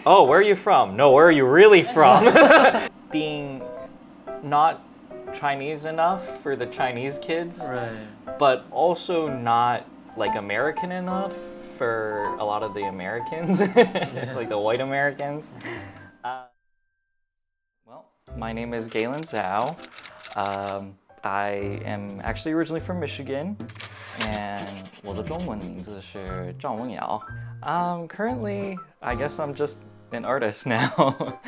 Oh, where are you from? No, where are you really from? Being not Chinese enough for the Chinese kids, Right. but also not like American enough for a lot of the Americans, like the white Americans. Well, my name is Galen Zhao. I am actually originally from Michigan, and 我的中文名字是赵梦瑶. Currently, I guess I'm just an artist now.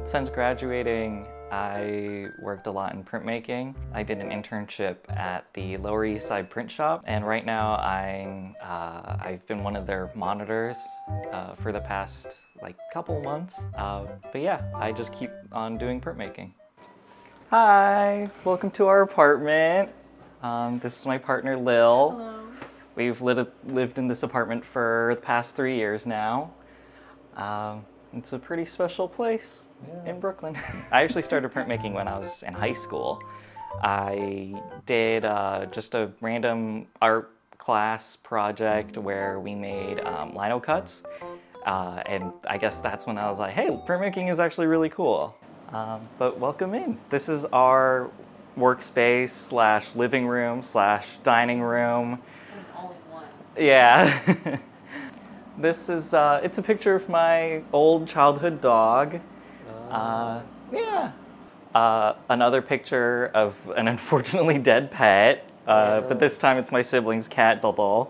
Since graduating, I worked a lot in printmaking. I did an internship at the Lower East Side print shop, and right now I've been one of their monitors for the past like couple months. But yeah, I just keep on doing printmaking. Hi, welcome to our apartment. This is my partner Lil. Hello. We've lived in this apartment for the past 3 years now. It's a pretty special place in Brooklyn. I actually started printmaking when I was in high school. I did just a random art class project where we made lino cuts. And I guess that's when I was like, hey, printmaking is actually really cool. But welcome in. This is our workspace slash living room slash dining room. All in one. Yeah. This is, it's a picture of my old childhood dog. Yeah. Another picture of an unfortunately dead pet, but this time it's my sibling's cat, Dodo.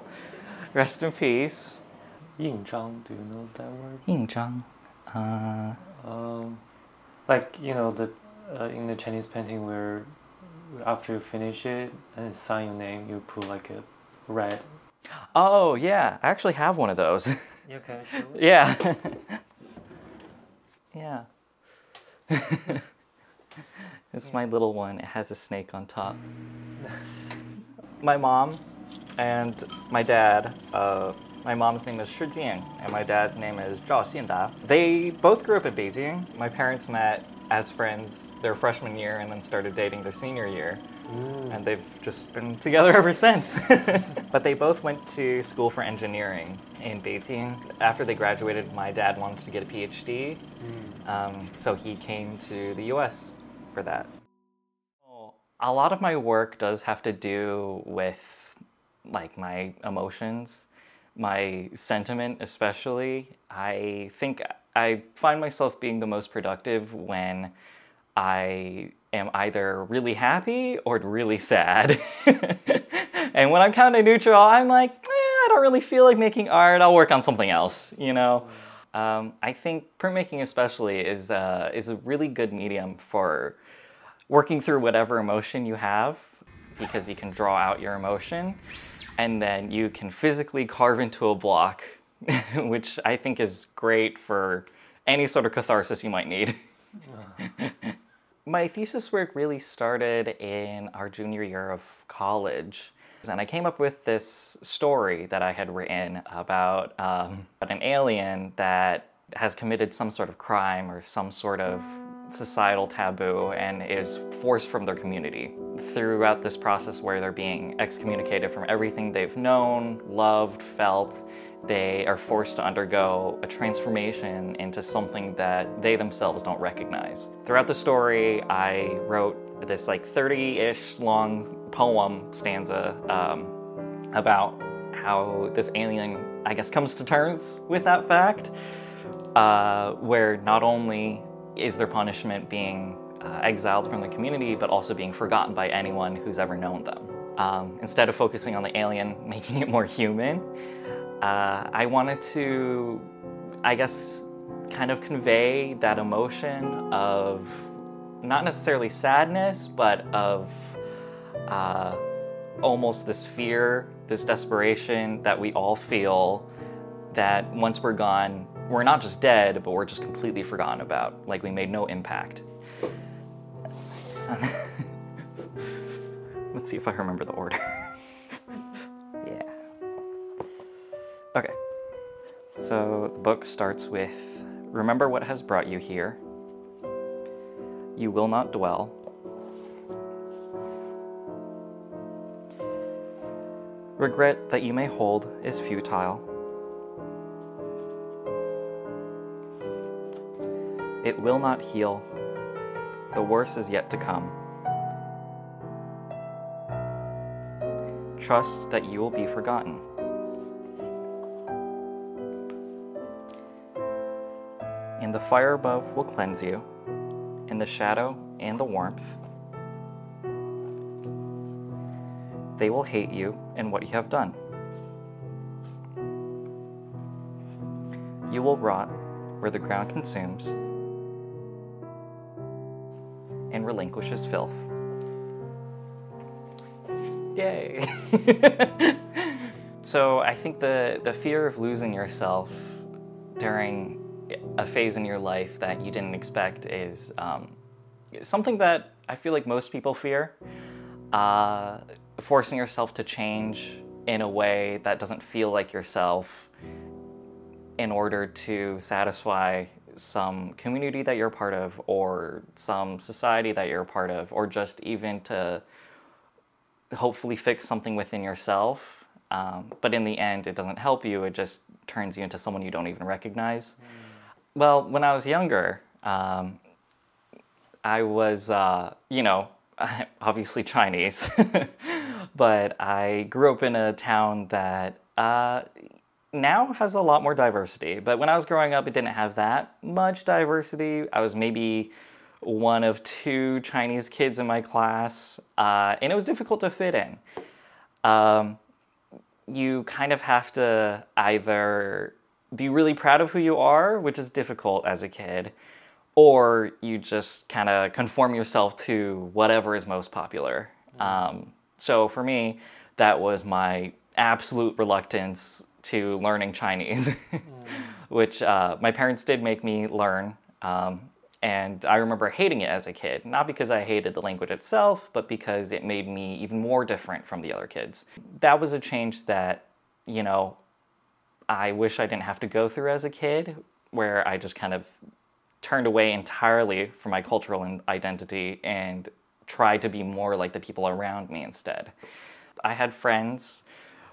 Rest in peace. 印章, do you know that word? 印章? Like, you know, in the Chinese painting where after you finish it and sign your name, you put like a red. Oh, yeah. I actually have one of those. You can show it? Yeah. Yeah. It's my little one. It has a snake on top. My mom and my dad, my mom's name is Shi Jian, and my dad's name is Zhao Xianda. They both grew up in Beijing. My parents met as friends their freshman year and then started dating their senior year. And they've just been together ever since. But they both went to school for engineering in Beijing. After they graduated, my dad wanted to get a PhD, so he came to the US for that. A lot of my work does have to do with like my emotions, my sentiment especially. I think I find myself being the most productive when I am either really happy or really sad. And when I'm kind of neutral, I'm like, I don't really feel like making art. I'll work on something else, you know? I think printmaking especially is a really good medium for working through whatever emotion you have, because you can draw out your emotion and then you can physically carve into a block, which I think is great for any sort of catharsis you might need. My thesis work really started in our junior year of college. And I came up with this story that I had written about an alien that has committed some sort of crime or some sort of societal taboo and is forced from their community. Throughout this process where they're being excommunicated from everything they've known, loved, felt, they are forced to undergo a transformation into something that they themselves don't recognize. Throughout the story, I wrote this like 30-ish long poem stanza about how this alien, I guess, comes to terms with that fact, where not only is their punishment being exiled from the community, but also being forgotten by anyone who's ever known them. Instead of focusing on the alien, making it more human, I wanted to, I guess, kind of convey that emotion of not necessarily sadness, but of almost this fear, this desperation that we all feel that once we're gone, we're not just dead, but we're just completely forgotten about, like we made no impact. Let's see if I remember the order. Yeah. Okay. So the book starts with, remember what has brought you here. You will not dwell. Regret that you may hold is futile. It will not heal. The worst is yet to come. Trust that you will be forgotten. And the fire above will cleanse you, in the shadow and the warmth. They will hate you and what you have done. You will rot where the ground consumes and relinquishes filth. Yay! So I think the fear of losing yourself during a phase in your life that you didn't expect is something that I feel like most people fear. Forcing yourself to change in a way that doesn't feel like yourself in order to satisfy some community that you're a part of, or some society that you're a part of, or just even to hopefully fix something within yourself. But in the end, it doesn't help you, it just turns you into someone you don't even recognize. Well, when I was younger, I was, obviously Chinese, but I grew up in a town that now has a lot more diversity. But when I was growing up, it didn't have that much diversity. I was maybe one of 2 Chinese kids in my class, and it was difficult to fit in. You kind of have to either be really proud of who you are, which is difficult as a kid, or you just kind of conform yourself to whatever is most popular. So for me, that was my absolute reluctance to learning Chinese, which my parents did make me learn. And I remember hating it as a kid, not because I hated the language itself, but because it made me even more different from the other kids. That was a change that, I wish I didn't have to go through as a kid, where I just kind of turned away entirely from my cultural identity and tried to be more like the people around me instead. I had friends,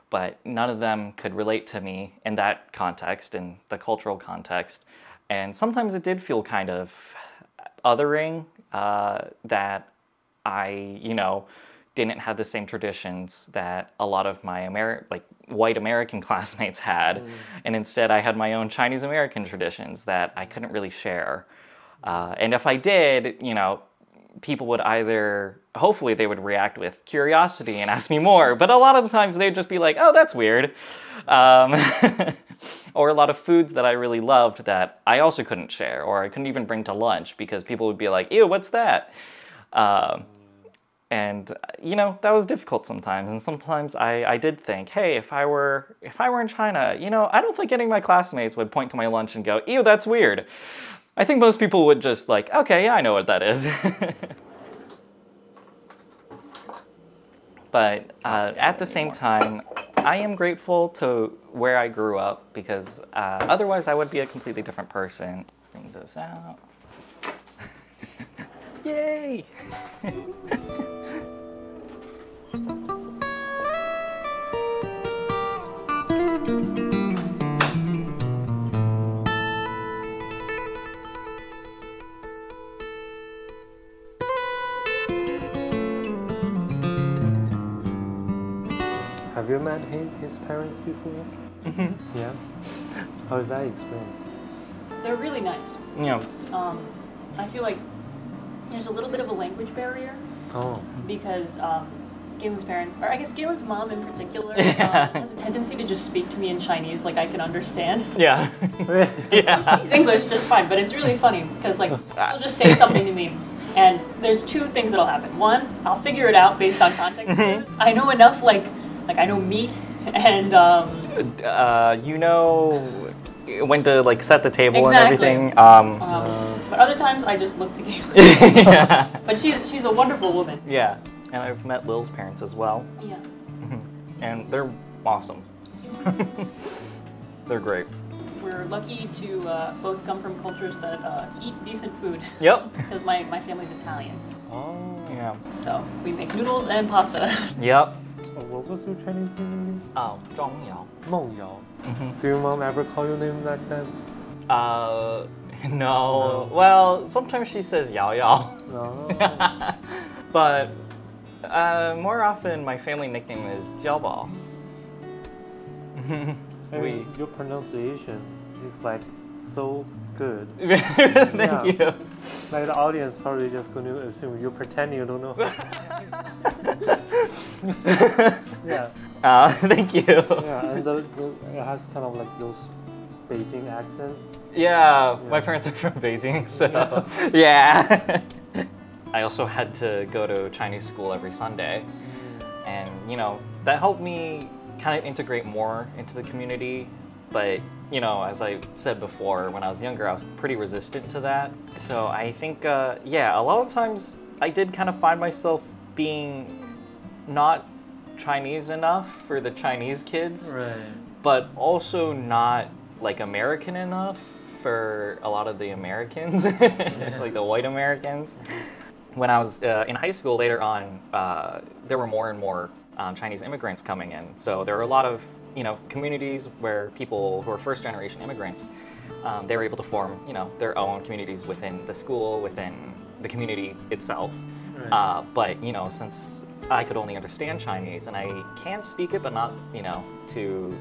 but none of them could relate to me in that context, in the cultural context. And sometimes it did feel kind of othering, that I, didn't have the same traditions that a lot of my white American classmates had. And instead I had my own Chinese American traditions that I couldn't really share. And if I did, people would either, hopefully they would react with curiosity and ask me more, but a lot of the times they'd just be like, oh, that's weird. Or a lot of foods that I really loved that I also couldn't share, or I couldn't even bring to lunch because people would be like, ew, what's that? And that was difficult sometimes. And sometimes I did think, hey, if I were in China, I don't think any of my classmates would point to my lunch and go, ew, that's weird. I think most people would just like, okay, yeah, I know what that is. But at the same time, I am grateful to where I grew up, because otherwise I would be a completely different person. Bring this out. Yay! Have you met his parents before? Mm-hmm. Yeah. How's that experience? They're really nice. Yeah. I feel like there's a little bit of a language barrier. Oh. Because Galen's parents, or I guess Galen's mom in particular, has a tendency to just speak to me in Chinese like I can understand. Yeah. He speaks English just fine, but it's really funny because she'll just say something to me, and there's 2 things that'll happen. One, I'll figure it out based on context clues. I know enough, like I know meat and when to set the table. Exactly. And everything. But other times I just look to Galen. Yeah. But she's a wonderful woman. Yeah, and I've met Lil's parents as well. Yeah. And they're awesome. They're great. We're lucky to both come from cultures that eat decent food. Yep. Because my family's Italian. Oh. Yeah. So we make noodles and pasta. Yep. What was your Chinese name? Oh, 赵梦瑶. Meng Yao. Mm-hmm. Do your mom ever call your name like that? No. Well, sometimes she says yao yao. No. But more often, my family nickname is Jiaobao. Your pronunciation is like so good. Thank you. Like the audience probably just going to assume you're pretending you don't know. Yeah. Thank you. Yeah, and it has kind of like those Beijing accent. Yeah, my parents are from Beijing, so yeah. I also had to go to Chinese school every Sunday, and that helped me kind of integrate more into the community. But as I said before, when I was younger, I was pretty resistant to that. So I think, a lot of times I did kind of find myself being not Chinese enough for the Chinese kids, Right. but also not like American enough for a lot of the Americans, like the white Americans. When I was in high school later on, there were more and more Chinese immigrants coming in. So there were a lot of communities where people who are first-generation immigrants, they were able to form their own communities within the school, within the community itself. Right. But since I could only understand Chinese and I can speak it, but not to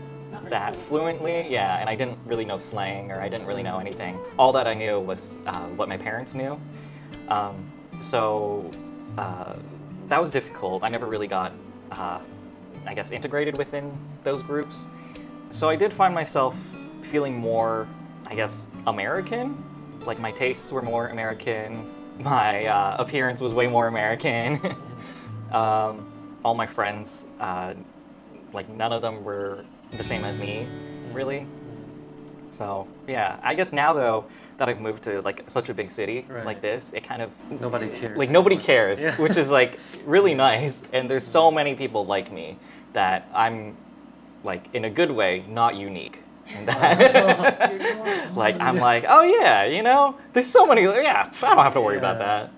that fluently, yeah, and I didn't really know slang or I didn't really know anything. All that I knew was what my parents knew. So that was difficult. I never really got, I guess, integrated within those groups. So I did find myself feeling more, I guess, American. Like my tastes were more American. My appearance was way more American. All my friends, like none of them were the same as me, really. So yeah, I guess now though that I've moved to like such a big city like this, it kind of Nobody cares. Like nobody cares, Yeah. which is like really nice. And there's so many people like me that I'm like in a good way not unique. And that, like I'm like, oh yeah, there's so many. Yeah, I don't have to worry about that.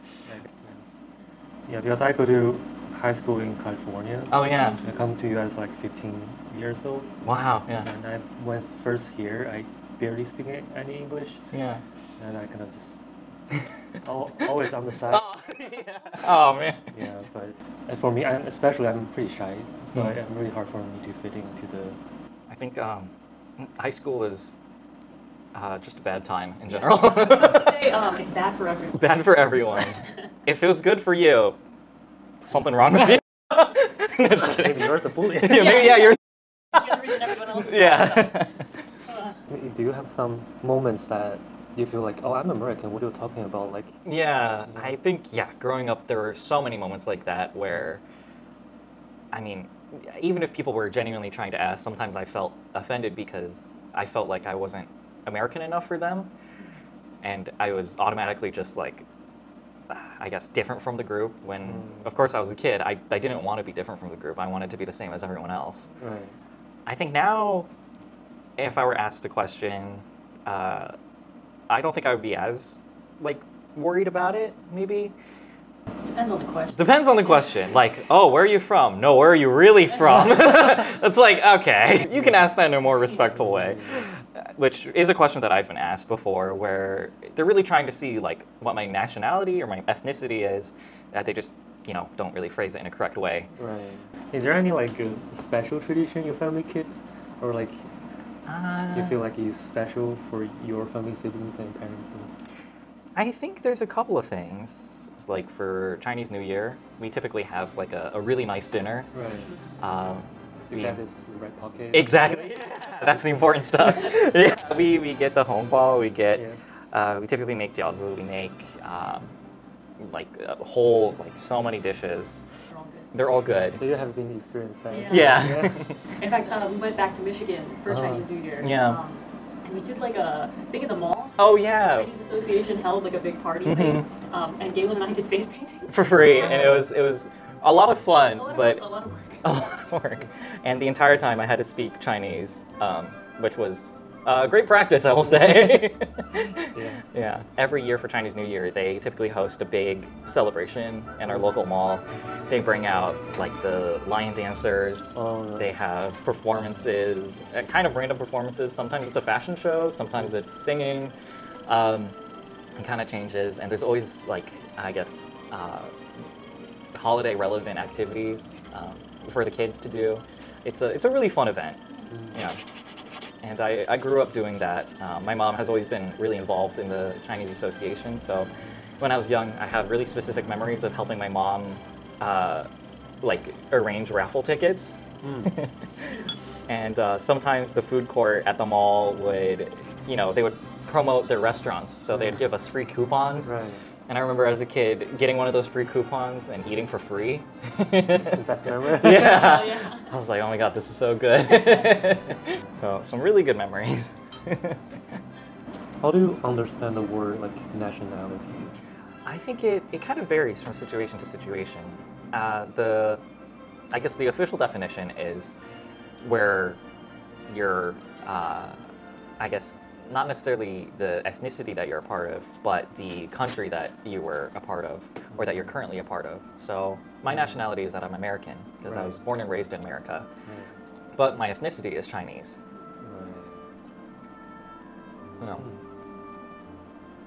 Yeah, because I go to high school in California. Oh yeah. I come to US like 15 years old. Wow. Yeah. And I went first here. I barely speak any English, Yeah. and I kind of just always on the side. Oh, yeah. Oh man. Yeah, but for me, I'm pretty shy, so it's really hard for me to fit into the. I think high school is just a bad time in general. Say, it's bad for everyone. Bad for everyone. If it was good for you, something wrong with you. No, just kidding. Maybe you're the bully. Yeah, you're. You're the reason everyone else is Yeah. Do you have some moments that you feel like, oh, I'm American, what are you talking about? Like, Yeah, I think, growing up, there were so many moments like that where, I mean, even if people were genuinely trying to ask, sometimes I felt offended because I felt like I wasn't American enough for them. And I was automatically just like, I guess, different from the group when, of course, I was a kid. I didn't want to be different from the group. I wanted to be the same as everyone else. right. I think now, if I were asked a question, I don't think I would be as, like, worried about it, maybe. Depends on the question. Depends on the question. Like, oh, where are you from? No, where are you really from? It's like, okay, you can ask that in a more respectful way. Which is a question that I've been asked before, where they're really trying to see, like, what my nationality or my ethnicity is, that they just, don't really phrase it in a correct way. Right. Is there any, like, a special tradition your family keep? Or, like, you feel like it's special for your family, siblings, and parents? I think there's a couple of things. It's like for Chinese New Year, we typically have like a really nice dinner. Right. You have this red pocket. Exactly. Yeah, that's the important stuff. Yeah. We get the hongbao. We get. We typically make jiaozi. We make like a whole so many dishes. They're all good. They're all good. So you have been experienced that. Yeah. In fact, we went back to Michigan for Chinese New Year. Yeah. And we did like a thing in the mall. Oh yeah. The Chinese Association held like a big party thing, and Galen and I did face painting. For free, and it was a lot of fun, but a lot of work. a lot of work. And the entire time I had to speak Chinese, which was great practice, I will say. Yeah. Every year for Chinese New Year, they typically host a big celebration in our local mall. They bring out like the lion dancers. Oh, right. They have performances, kind of random performances. Sometimes it's a fashion show. Sometimes it's singing. It kind of changes, and there's always like, I guess, holiday relevant activities for the kids to do. It's a really fun event, yeah. And I grew up doing that. My mom has always been really involved in the Chinese Association, so when I was young, I have really specific memories of helping my mom like arrange raffle tickets. And sometimes the food court at the mall would, you know, they would promote their restaurants, so they'd give us free coupons. Right. And I remember as a kid getting one of those free coupons and eating for free. Best memory. Yeah. Oh, yeah. I was like, oh my god, this is so good. So some really good memories. How do you understand the word like nationality? I think it kind of varies from situation to situation. I guess the official definition is where you're, I guess, not necessarily the ethnicity that you're a part of, but the country that you were a part of, or that you're currently a part of. So my nationality is that I'm American, because I was born and raised in America. But my ethnicity is Chinese. Right. No.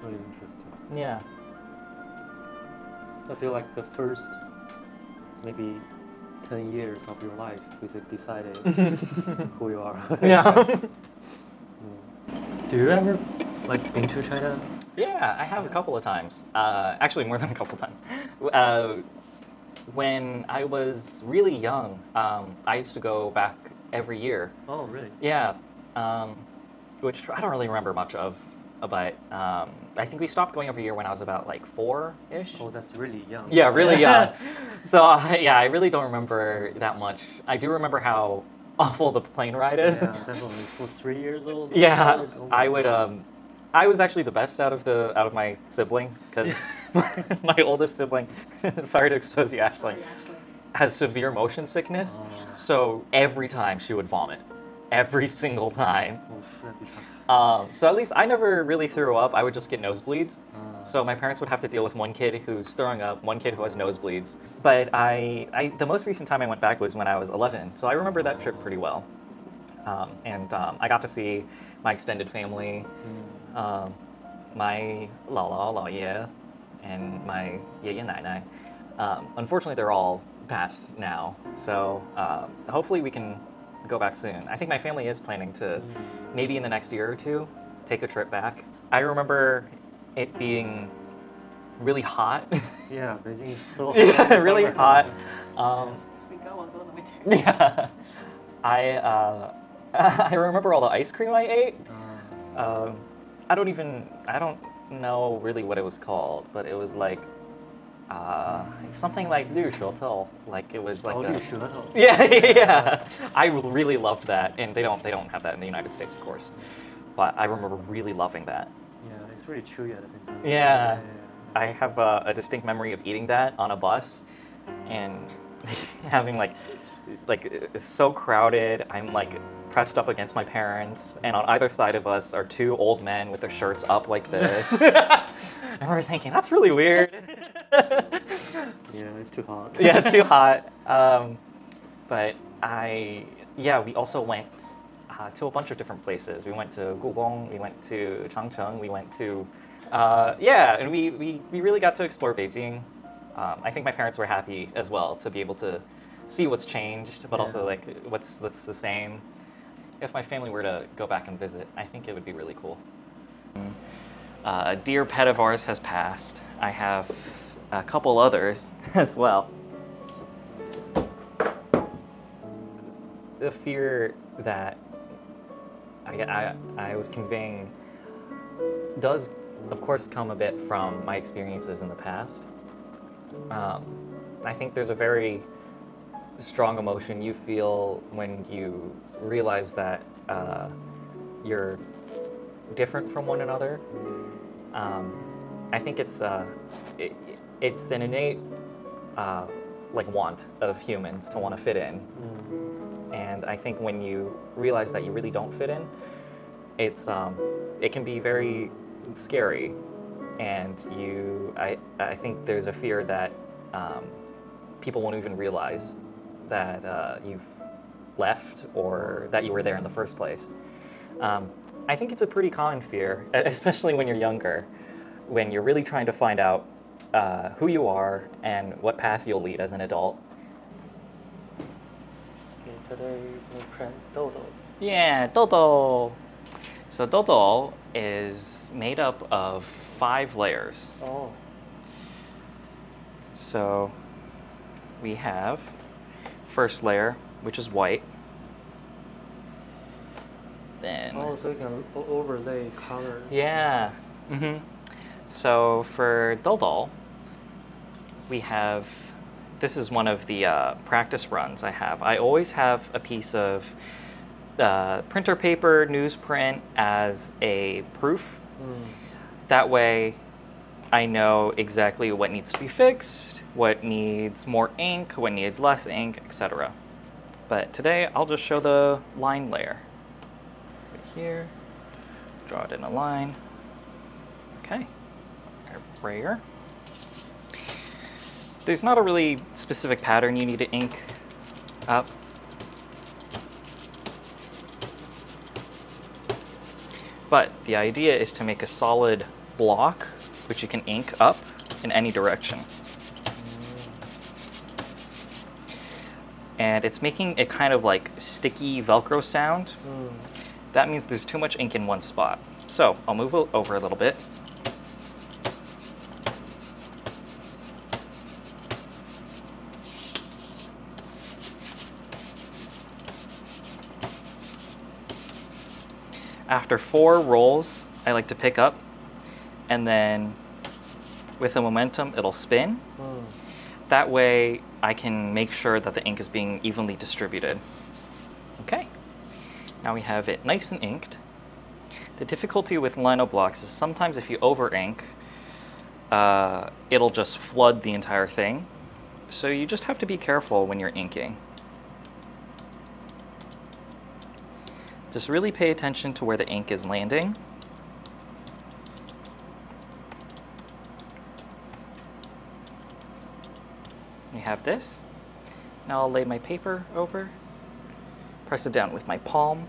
Really interesting. Yeah. I feel like the first maybe 10 years of your life is it decided who you are. Yeah. Do you ever like been to China? Yeah, I have a couple of times. Actually, more than a couple times. When I was really young, I used to go back every year. Oh, really? Yeah, which I don't really remember much of, but I think we stopped going every year when I was about like 4-ish. Oh, that's really young. Yeah, really young. So yeah, I really don't remember that much. I do remember how awful the plane ride is. Yeah, definitely. For 3 years old. Yeah, Oh I would. I was actually the best out of my siblings because my oldest sibling, sorry to expose you, Ashley, has severe motion sickness. So every time she would vomit, every single time. that'd be tough. So at least I never really threw up. I would just get nosebleeds. So my parents would have to deal with one kid who's throwing up, one kid who has nosebleeds. But the most recent time I went back was when I was 11. So I remember that trip pretty well. And I got to see my extended family, my 姥姥姥爷 and my 爷爷奶奶. Unfortunately, they're all passed now. So hopefully we can go back soon. I think my family is planning to, maybe in the next year or two, take a trip back. I remember it being really hot. Yeah, Beijing is so hot. Yeah, really hot. As we go, we'll go in the winter. Yeah. I remember all the ice cream I ate. I don't know really what it was called, but it was like something like 绿舌头. Like it was like Oh, 绿舌头. Yeah. I really loved that, and they don't have that in the United States, of course. But I remember really loving that. Yeah, it's really chewy at the same time. Yeah. I have a distinct memory of eating that on a bus, and having like it's so crowded. I'm like pressed up against my parents, and on either side of us are 2 old men with their shirts up like this. I remember thinking, that's really weird. Yeah, it's too hot. Yeah, it's too hot. But we also went to a bunch of different places. We went to Gugong, we went to Changcheng, we went to, and we really got to explore Beijing. I think my parents were happy as well to be able to see what's changed, but also like what's the same. If my family were to go back and visit, I think it would be really cool. A dear pet of ours has passed. I have a couple others as well. The fear that I was conveying does, of course, come a bit from my experiences in the past. I think there's a very strong emotion you feel when you realize that you're different from one another. I think it's an innate like want of humans to want to fit in. And I think when you realize that you really don't fit in, it can be very scary. And I think there's a fear that people won't even realize that you've left or that you were there in the first place. I think it's a pretty common fear, especially when you're younger, when you're really trying to find out who you are and what path you'll lead as an adult. Okay, today's new print, Dodo. Yeah, Dodo. So Dodo is made up of 5 layers. Oh. So we have first layer, which is white. Then so you can overlay colors. yeah. So for Dodo, we have, this is one of the practice runs I have. I always have a piece of printer paper, newsprint as a proof. That way I know exactly what needs to be fixed, what needs more ink, what needs less ink, etc. But today I'll just show the line layer. Right here, draw it in a line. Okay, eraser. There's not a really specific pattern you need to ink up. But the idea is to make a solid block which you can ink up in any direction. And it's making a kind of like sticky Velcro sound. That means there's too much ink in one spot. So I'll move over a little bit. After 4 rolls, I like to pick up, and then with the momentum, it'll spin. That way, I can make sure that the ink is being evenly distributed. Okay, now we have it nice and inked. The difficulty with lino blocks is sometimes if you over ink, it'll just flood the entire thing. So you just have to be careful when you're inking. Just really pay attention to where the ink is landing. We have this. Now I'll lay my paper over, press it down with my palm,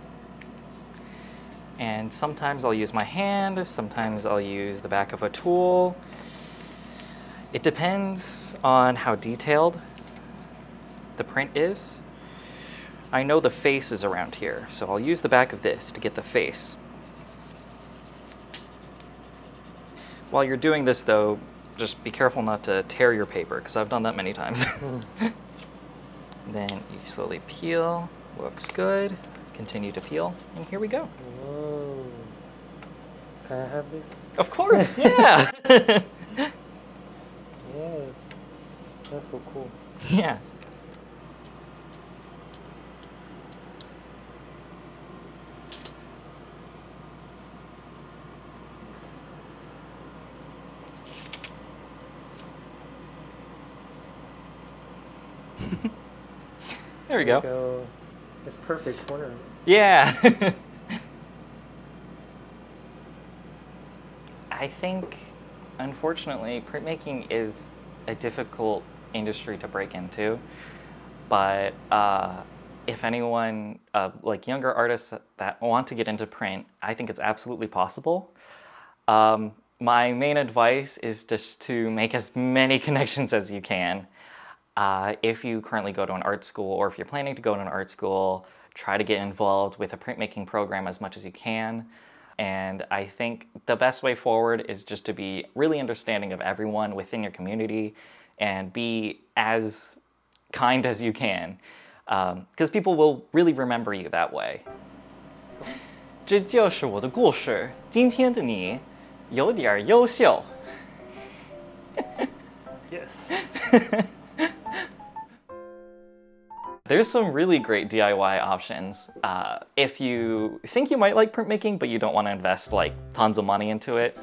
and sometimes I'll use my hand, sometimes I'll use the back of a tool. It depends on how detailed the print is. I know the face is around here, so I'll use the back of this to get the face. While you're doing this though, just be careful not to tear your paper, because I've done that many times. Then you slowly peel, looks good, continue to peel, and here we go. Whoa. Can I have this? Of course, yeah! Yeah, that's so cool. Yeah. There we go. It's perfect corner. Yeah. I think, unfortunately, printmaking is a difficult industry to break into. But if anyone, like younger artists that want to get into print, I think it's absolutely possible. My main advice is just to make as many connections as you can. If you currently go to an art school, or if you're planning to go to an art school, try to get involved with a printmaking program as much as you can. And I think the best way forward is just to be really understanding of everyone within your community and be as kind as you can, because people will really remember you that way. 这就是我的故事，今天的你有点优秀。Yes. There's some really great DIY options. If you think you might like printmaking, but you don't want to invest like tons of money into it,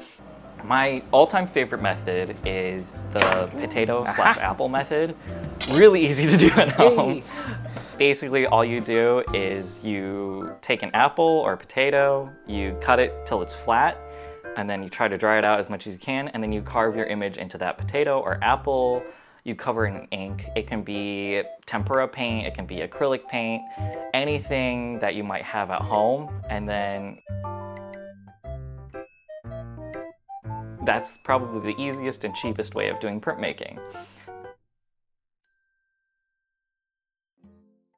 my all-time favorite method is the potato/apple method. Really easy to do at home. Basically, all you do is you take an apple or a potato, you cut it till it's flat, and then you try to dry it out as much as you can, and then you carve your image into that potato or apple. You cover it in ink. It can be tempera paint, it can be acrylic paint, anything that you might have at home. And then that's probably the easiest and cheapest way of doing printmaking.